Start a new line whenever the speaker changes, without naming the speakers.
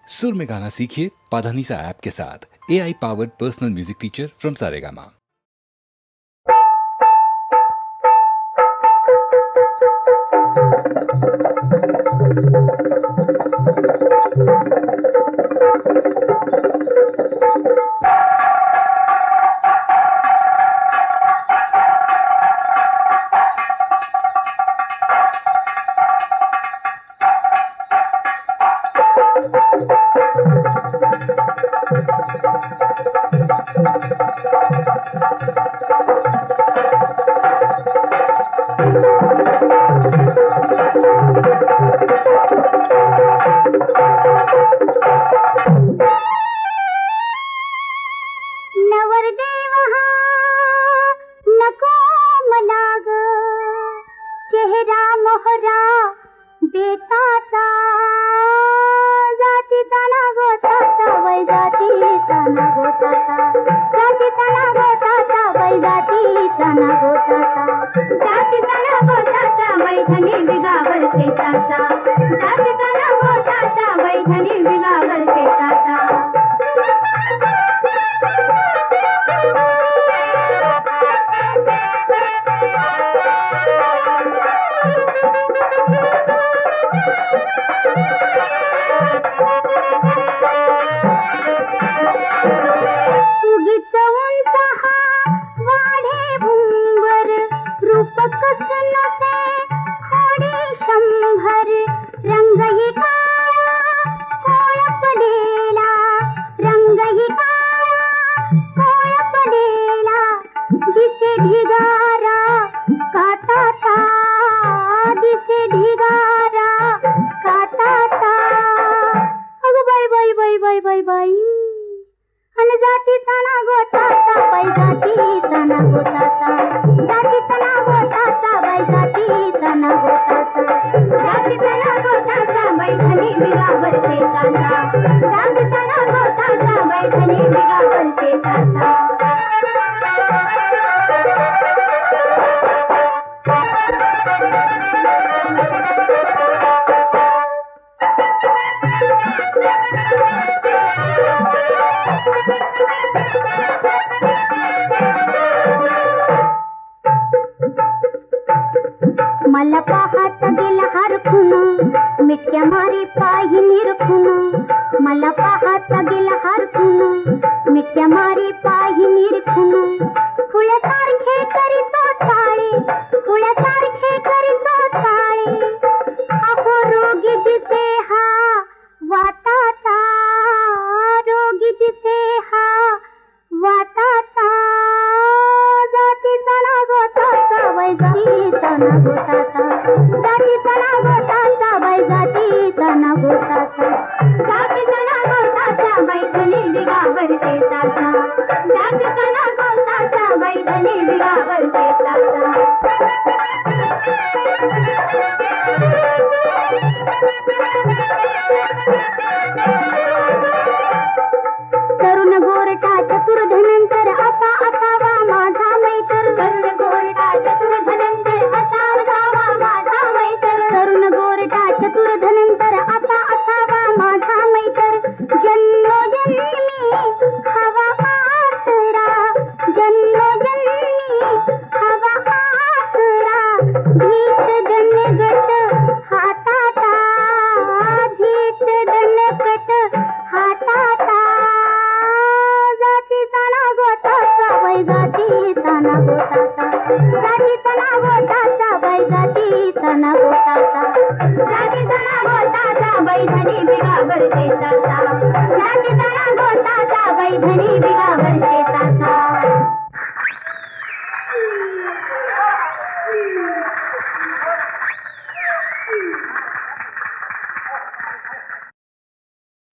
सुर में गाना सीखिए पाधानीसा ऐप के साथ। AI powered personal music teacher from Saregama.
मला पाहत गेला हरखून मिठ्या मारी पायी निरखून, मला पाहत गेला हरखून मिठ्या मारी पायी निरखून, फुलासारखे करीतो चाळे, फुलासारखे करीतो चाळे, अहो रोगी दिसे हा वाताचा, रोगी दिसे हा वाताचा, जातीचा ना गोताचा वै जातीचा ना गोताचा, जातीचा ना गोताचा वै जातीचा ना गोताचा, जातीचा ना गोताचा वैधनी बिगावर शेताचा, जातीचा ना गोताचा वैधनी बिगावर शेताचा. तरुण गोरटा चतुर धनंतर असा असावा माझा मैत्र, तरुण गोरटा चतुर धनंतर असा असावा माझा मैत्र, तरुण गोरटा चतुर धनंतर असा असावा माझा मैत्र, जन्मोजन्मी हवा आसरा, जन्मोजन्मी हवा आसरा, धीट दणगट हाताता, धीट दणगट हाताता, जातीचा ना गोताचा वै जातीचा ना गोताचा, जातीचा ना गोताचा वै जातीचा ना गोताचा, जातीचा ना गोताचा वैधनी बिगावर शेताचा, जातीचा ना गोताचा वैधनी बिगावर शेताचा.